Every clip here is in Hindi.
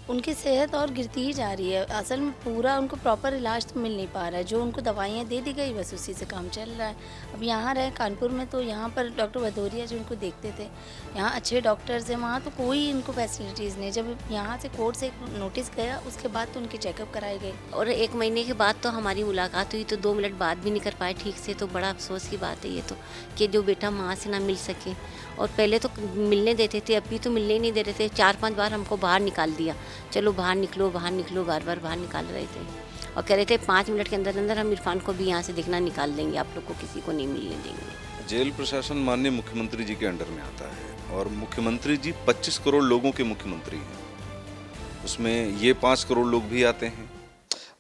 उनकी सेहत और गिरती ही जा रही है। असल में पूरा उनको प्रॉपर इलाज तो मिल नहीं पा रहा है। जो उनको दवाइयाँ दे दी गई बस उसी से काम चल रहा है। अब यहाँ रहे कानपुर में तो यहाँ पर डॉक्टर भदौरिया जो उनको देखते थे, यहाँ अच्छे डॉक्टर्स हैं, वहाँ तो कोई इनको फैसिलिटीज़ नहीं। जब यहाँ से कोर्ट से एक नोटिस गया उसके बाद तो उनकी चेकअप कराई गई। और 1 महीने के बाद तो हमारी मुलाकात हुई, तो 2 मिनट बात भी नहीं कर पाए ठीक से, तो बड़ा अफ़सोस की बात है ये तो, कि जो बेटा माँ से ना मिल सके। और पहले तो मिलने देते थे, अभी तो मिलने ही नहीं दे रहे थे। 4-5 बार हमको बाहर निकाल दिया, चलो बाहर निकलो, बार-बार बाहर निकाल रहे थे। और कह रहे थे 5 मिनट के अंदर-अंदर हम इरफ़ान को भी यहाँ से देखना निकाल देंगे, आप लोग को किसी को नहीं मिलने देंगे। जेल प्रशासन माननीय मुख्यमंत्री जी के अंडर में आता है और मुख्यमंत्री जी 25 करोड़ लोगों के मुख्यमंत्री हैं। उसमें ये 5 करोड़ लोग भी आते हैं।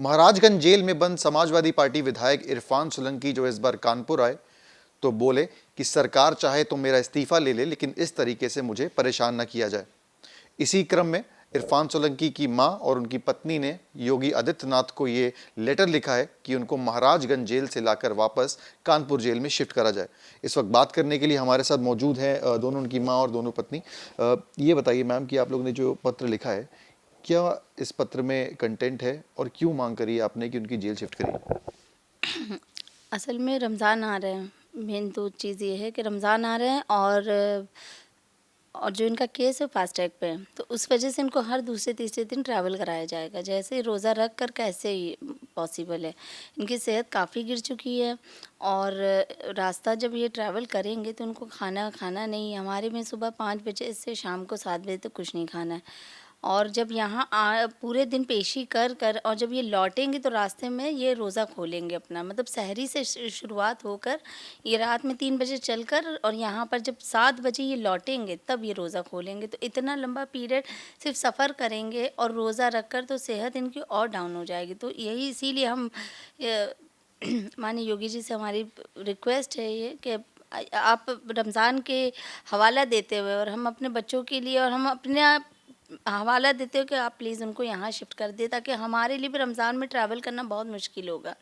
महाराजगंज जेल में बंद समाजवादी पार्टी विधायक इरफान सोलंकी जो इस बार कानपुर आए तो बोले कि सरकार चाहे तो मेरा इस्तीफा ले ले, लेकिन इस तरीके से मुझे परेशान न किया जाए। इसी क्रम में इरफान सोलंकी की मां और उनकी पत्नी ने योगी आदित्यनाथ को ये लेटर लिखा है कि उनको महाराजगंज जेल से लाकर वापस कानपुर जेल में शिफ्ट करा जाए। इस वक्त बात करने के लिए हमारे साथ मौजूद है दोनों, उनकी मां और दोनों पत्नी। ये बताइए मैम कि आप लोग ने जो पत्र लिखा है, क्या इस पत्र में कंटेंट है और क्यों मांग करी आपने कि उनकी जेल शिफ्ट करी? असल में रमज़ान आ रहे हैं, मेन तो चीज़ ये है कि रमज़ान आ रहे हैं और जो इनका केस है फास्ट ट्रैक पे है, तो उस वजह से इनको हर दूसरे तीसरे दिन ट्रैवल कराया जाएगा। जैसे ही रोज़ा रख कर कैसे ही पॉसिबल है। इनकी सेहत काफ़ी गिर चुकी है और रास्ता जब ये ट्रैवल करेंगे तो उनको खाना खाना नहीं है। हमारे में सुबह 5 बजे से शाम को 7 बजे तक कुछ नहीं खाना है। और जब यहाँ पूरे दिन पेशी कर कर और जब ये लौटेंगे तो रास्ते में ये रोज़ा खोलेंगे अपना, मतलब सहरी से शुरुआत होकर ये रात में 3 बजे चलकर और यहाँ पर जब 7 बजे ये लौटेंगे तब ये रोज़ा खोलेंगे। तो इतना लंबा पीरियड सिर्फ सफ़र करेंगे और रोज़ा रख कर तो सेहत इनकी और डाउन हो जाएगी। तो यही इसीलिए हम माननीय योगी जी से हमारी रिक्वेस्ट है ये कि आप रमज़ान के हवाला देते हुए और हम अपने बच्चों के लिए और हम अपने हवाला देते हो कि आप प्लीज़ उनको यहाँ शिफ्ट कर दें, ताकि हमारे लिए भी रमज़ान में ट्रैवल करना बहुत मुश्किल होगा।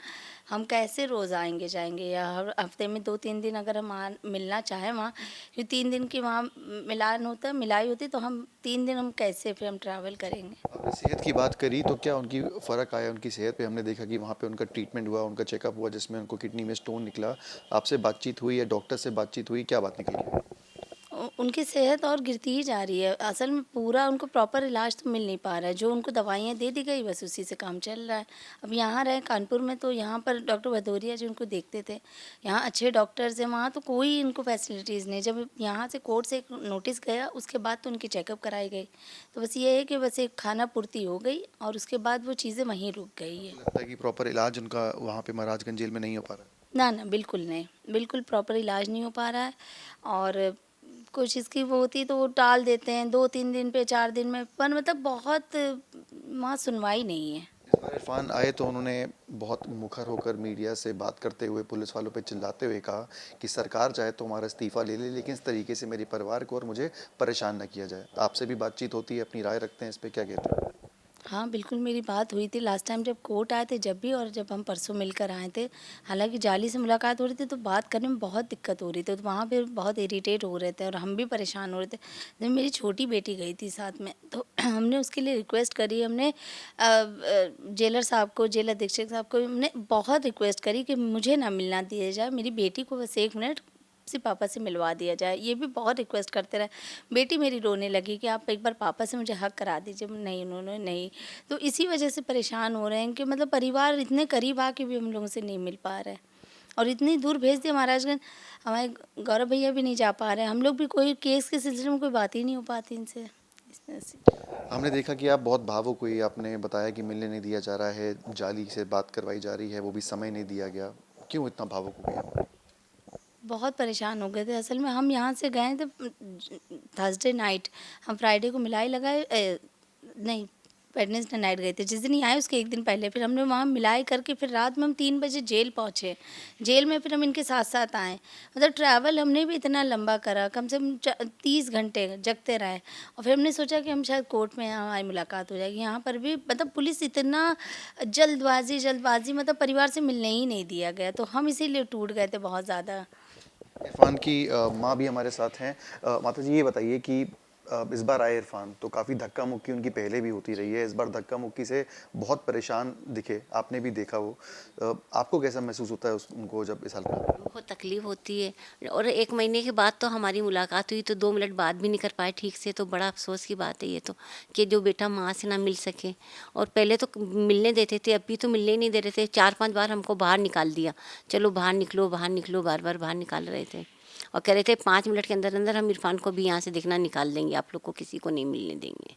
हम कैसे रोज़ आएंगे जाएंगे, या हर हफ्ते में 2-3 दिन अगर हम मिलना चाहें वहाँ, क्योंकि 3 दिन की वहाँ मिलान होता है, मिलाई होती, तो हम 3 दिन हम कैसे फिर हम ट्रैवल करेंगे। आपने सेहत की बात करी तो क्या उनकी फ़र्क आया उनकी सेहत पे? हमने देखा कि वहाँ पे उनका ट्रीटमेंट हुआ, उनका चेकअप हुआ जिसमें उनको किडनी में स्टोन निकला। आपसे बातचीत हुई या डॉक्टर से बातचीत हुई, क्या बात निकली? उनकी सेहत और गिरती ही जा रही है। असल में पूरा उनको प्रॉपर इलाज तो मिल नहीं पा रहा है। जो उनको दवाइयाँ दे दी गई बस उसी से काम चल रहा है। अब यहाँ रहे कानपुर में तो यहाँ पर डॉक्टर भदौरिया जो उनको देखते थे, यहाँ अच्छे डॉक्टर्स हैं, वहाँ तो कोई इनको फैसिलिटीज़ नहीं। जब यहाँ से कोर्ट से एक नोटिस गया उसके बाद तो उनकी चेकअप कराई गई। तो बस ये है कि बस एक खाना पूर्ति हो गई और उसके बाद वो चीज़ें वहीं रुक गई है। लगता है कि प्रॉपर इलाज उनका वहाँ पे महाराजगंज जेल में नहीं हो पा रहा ना, ना, बिल्कुल नहीं। बिल्कुल प्रॉपर इलाज नहीं हो पा रहा है और कोशिश की वो होती है तो वो टाल देते हैं 2-3 दिन पे, 4 दिन में, पर मतलब बहुत वहाँ सुनवाई नहीं है। है। इस बार इरफान आए तो उन्होंने बहुत मुखर होकर मीडिया से बात करते हुए, पुलिस वालों पे चिल्लाते हुए कहा कि सरकार चाहे तो हमारा इस्तीफा ले ले, लेकिन इस तरीके से मेरे परिवार को और मुझे परेशान ना किया जाए। आपसे भी बातचीत होती है, अपनी राय रखते हैं इस पे, क्या कहते हैं? हाँ, बिल्कुल मेरी बात हुई थी लास्ट टाइम जब कोर्ट आए थे जब भी, और जब हम परसों मिलकर आए थे। हालाँकि जाली से मुलाकात हो रही थी तो बात करने में बहुत दिक्कत हो रही थी, तो वहाँ पे बहुत इरिटेट हो रहे थे और हम भी परेशान हो रहे थे। जब मेरी छोटी बेटी गई थी साथ में तो हमने उसके लिए रिक्वेस्ट करी, हमने जेलर साहब को, जेल अधीक्षक साहब को हमने बहुत रिक्वेस्ट करी कि मुझे ना मिलना दिया जाए, मेरी बेटी को बस 1 मिनट से पापा से मिलवा दिया जाए। ये भी बहुत रिक्वेस्ट करते रहे। बेटी मेरी रोने लगी कि आप एक बार पापा से मुझे हग करा दीजिए। नहीं, उन्होंने नहीं। तो इसी वजह से परेशान हो रहे हैं कि मतलब परिवार इतने करीब आके भी हम लोगों से नहीं मिल पा रहे हैं और इतनी दूर भेज दिया महाराजगंज। हमारे गौरव भैया भी नहीं जा पा रहे हैं। हम लोग भी कोई केस के सिलसिले में कोई बात ही नहीं हो पाती इनसे, इस वजह से। हमने देखा कि आप बहुत भावुक हुई, आपने बताया कि मिलने नहीं दिया जा रहा है, जाली से बात करवाई जा रही है, वो भी समय नहीं दिया गया। क्यों इतना भावुक हो गई आप? बहुत परेशान हो गए थे। असल में हम यहाँ से गए थे थर्सडे नाइट, हम फ्राइडे को मिलाई लगाए नहीं, वेडनेसडे नाइट गए थे। जिस दिन ये आए उसके 1 दिन पहले फिर हमने वहाँ मिलाई करके फिर रात में हम 3 बजे जेल पहुँचे। जेल में फिर हम इनके साथ-साथ आए। मतलब ट्रैवल हमने भी इतना लंबा करा, कम से कम 30 घंटे जगते रहे और फिर हमने सोचा कि हम शायद कोर्ट में हमारी मुलाकात हो जाएगी। यहाँ पर भी मतलब पुलिस इतना जल्दबाज़ी मतलब परिवार से मिलने ही नहीं दिया गया, तो हम इसीलिए टूट गए थे बहुत ज़्यादा। इरफान की माँ भी हमारे साथ हैं। माता जी ये बताइए कि इस बार आए इरफान तो काफ़ी धक्का मुक्की उनकी पहले भी होती रही है, इस बार धक्का मुक्की से बहुत परेशान दिखे, आपने भी देखा वो। आपको कैसा महसूस होता है उनको जब इस हालत में? बहुत तकलीफ होती है और 1 महीने के बाद तो हमारी मुलाकात हुई तो 2 मिनट बात भी नहीं कर पाए ठीक से, तो बड़ा अफ़सोस की बात है ये तो, कि जो बेटा माँ से ना मिल सके। और पहले तो मिलने देते थे, अभी तो मिलने ही नहीं दे रहे थे। 4-5 बार हमको बाहर निकाल दिया, चलो बाहर निकलो, बाहर निकलो, बार-बार बाहर निकाल रहे थे और कह रहे थे 5 मिनट के अंदर-अंदर हम इरफान को भी यहाँ से देखना निकाल देंगे, आप लोग को किसी को नहीं मिलने देंगे।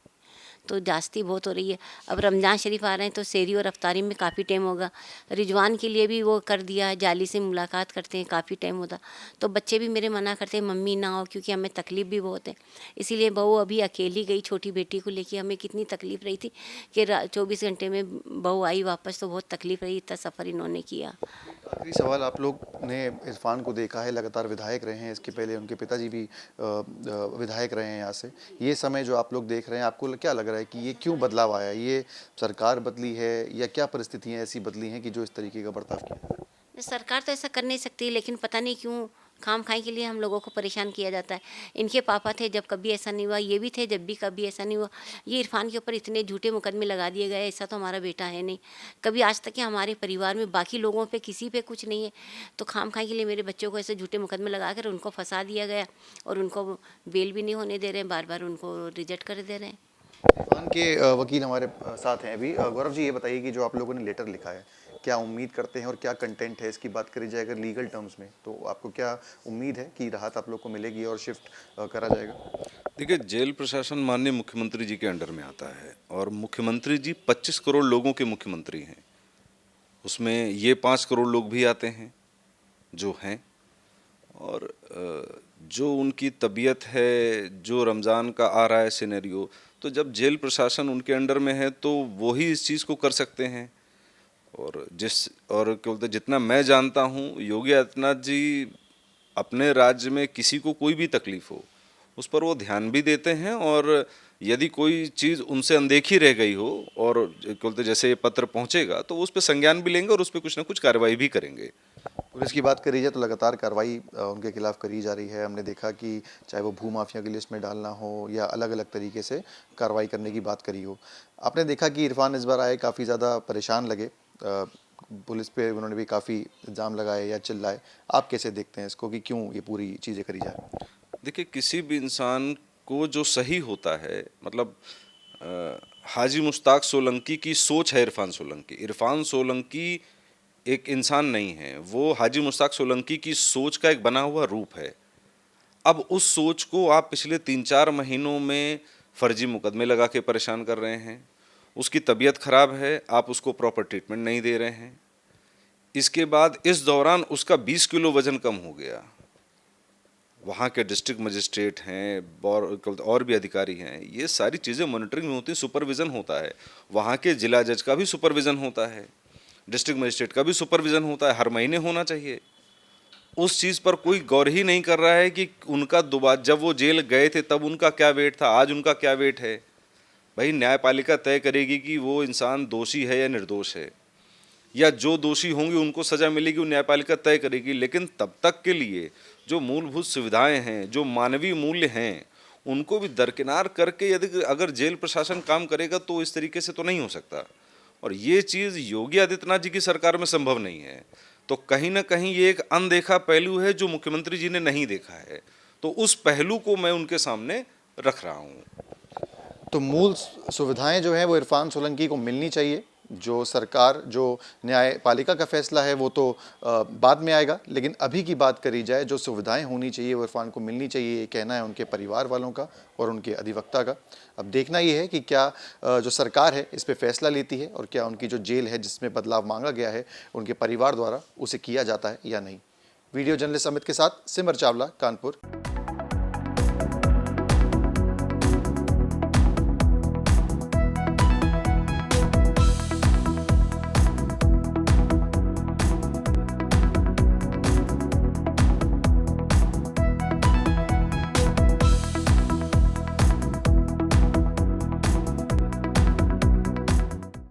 तो जास्ती बहुत हो रही है। अब रमज़ान शरीफ आ रहे हैं तो सेहरी और अफ्तारी में काफ़ी टाइम होगा। रिजवान के लिए भी वो कर दिया है, जाली से मुलाकात करते हैं, काफ़ी टाइम होता। तो बच्चे भी मेरे मना करते हैं मम्मी ना आओ, क्योंकि हमें तकलीफ़ भी बहुत है। इसीलिए बहू अभी अकेली गई छोटी बेटी को लेके, हमें कितनी तकलीफ़ रही थी कि 24 घंटे में बहू आई वापस, तो बहुत तकलीफ़ रही, इतना सफ़र इन्होंने किया। आखिरी सवाल, आप लोग ने इरफान को देखा है, लगातार विधायक रहे हैं, इसके पहले उनके पिताजी भी विधायक रहे हैं यहाँ से। ये समय जो आप लोग देख रहे हैं, आपको क्या लग रहा है कि ये क्यों बदलाव आया? ये सरकार बदली है या क्या परिस्थितियाँ ऐसी बदली हैं कि जो इस तरीके का बर्ताव किया? सरकार तो ऐसा कर नहीं सकती, लेकिन पता नहीं क्यों खाम-खाई के लिए हम लोगों को परेशान किया जाता है। इनके पापा थे जब कभी ऐसा नहीं हुआ, ये भी थे जब भी कभी ऐसा नहीं हुआ। ये इरफान के ऊपर इतने झूठे मुकदमे लगा दिए गए, ऐसा तो हमारा बेटा है नहीं। कभी आज तक कि हमारे परिवार में बाकी लोगों पे किसी पे कुछ नहीं है, तो खाम-खाई के लिए मेरे बच्चों को ऐसे झूठे मुकदमे लगाकर उनको फँसा दिया गया और उनको बेल भी नहीं होने दे रहे हैं, बार-बार उनको रिजेक्ट कर दे रहे हैं। इरफान के वकील हमारे साथ हैं अभी। गौरव जी, ये बताइए कि जो आप लोगों ने लेटर लिखा है, क्या उम्मीद करते हैं और क्या कंटेंट है इसकी? बात करी जाए अगर लीगल टर्म्स में, तो आपको क्या उम्मीद है कि राहत आप लोग को मिलेगी और शिफ्ट करा जाएगा? देखिए, जेल प्रशासन माननीय मुख्यमंत्री जी के अंडर में आता है और मुख्यमंत्री जी 25 करोड़ लोगों के मुख्यमंत्री हैं। उसमें ये 5 करोड़ लोग भी आते हैं जो हैं, और जो उनकी तबीयत है, जो रमज़ान का आ रहा है सिनेरियो, तो जब जेल प्रशासन उनके अंडर में है तो वो ही इस चीज़ को कर सकते हैं। और क्या बोलते हैं, जितना मैं जानता हूँ, योगी आदित्यनाथ जी अपने राज्य में किसी को कोई भी तकलीफ हो उस पर वो ध्यान भी देते हैं, और यदि कोई चीज़ उनसे अनदेखी रह गई हो और क्या बोलते हैं, जैसे ये पत्र पहुँचेगा तो वो उस पर संज्ञान भी लेंगे और उस पर कुछ ना कुछ कार्रवाई भी करेंगे। पुलिस की बात करी जाए तो लगातार कार्रवाई उनके खिलाफ करी जा रही है। हमने देखा कि चाहे वो भू माफिया की लिस्ट में डालना हो या अलग अलग तरीके से कार्रवाई करने की बात करी हो। आपने देखा कि इरफान इस बार आए, काफ़ी ज़्यादा परेशान लगे, पुलिस पे उन्होंने भी काफ़ी इल्ज़ाम लगाए या चिल्लाए। आप कैसे देखते हैं इसको कि क्यों ये पूरी चीज़ें करी जाए? देखिए, किसी भी इंसान को जो सही होता है, मतलब हाजी मुश्ताक सोलंकी की सोच है इरफान सोलंकी। इरफान सोलंकी एक इंसान नहीं है, वो हाजी मुश्ताक सोलंकी की सोच का एक बना हुआ रूप है। अब उस सोच को आप पिछले 3-4 महीनों में फर्जी मुकदमे लगा के परेशान कर रहे हैं। उसकी तबीयत खराब है, आप उसको प्रॉपर ट्रीटमेंट नहीं दे रहे हैं। इसके बाद इस दौरान उसका 20 किलो वजन कम हो गया। वहाँ के डिस्ट्रिक्ट मजिस्ट्रेट हैं और भी अधिकारी हैं, ये सारी चीज़ें मॉनिटरिंग में होती हैं, सुपरविज़न होता है। वहाँ के जिला जज का भी सुपरविज़न होता है, डिस्ट्रिक्ट मजिस्ट्रेट का भी सुपरविज़न होता है, हर महीने होना चाहिए। उस चीज़ पर कोई गौर ही नहीं कर रहा है कि उनका दोबारा जब वो जेल गए थे तब उनका क्या वेट था, आज उनका क्या वेट है। भाई, न्यायपालिका तय करेगी कि वो इंसान दोषी है या निर्दोष है, या जो दोषी होंगे उनको सज़ा मिलेगी, वो न्यायपालिका तय करेगी। लेकिन तब तक के लिए जो मूलभूत सुविधाएं हैं, जो मानवीय मूल्य हैं, उनको भी दरकिनार करके यदि अगर जेल प्रशासन काम करेगा तो इस तरीके से तो नहीं हो सकता। और ये चीज़ योगी आदित्यनाथ जी की सरकार में संभव नहीं है। तो कहीं ना कहीं ये एक अनदेखा पहलू है जो मुख्यमंत्री जी ने नहीं देखा है, तो उस पहलू को मैं उनके सामने रख रहा हूँ। तो मूल सुविधाएं जो हैं वो इरफान सोलंकी को मिलनी चाहिए। जो सरकार, जो न्यायपालिका का फैसला है वो तो बाद में आएगा, लेकिन अभी की बात करी जाए, जो सुविधाएं होनी चाहिए वो इरफान को मिलनी चाहिए, ये कहना है उनके परिवार वालों का और उनके अधिवक्ता का। अब देखना ये है कि क्या जो सरकार है इस पे फैसला लेती है और क्या उनकी जो जेल है जिसमें बदलाव मांगा गया है उनके परिवार द्वारा, उसे किया जाता है या नहीं। वीडियो जर्नलिस्ट अमित के साथ सिमर चावला, कानपुर।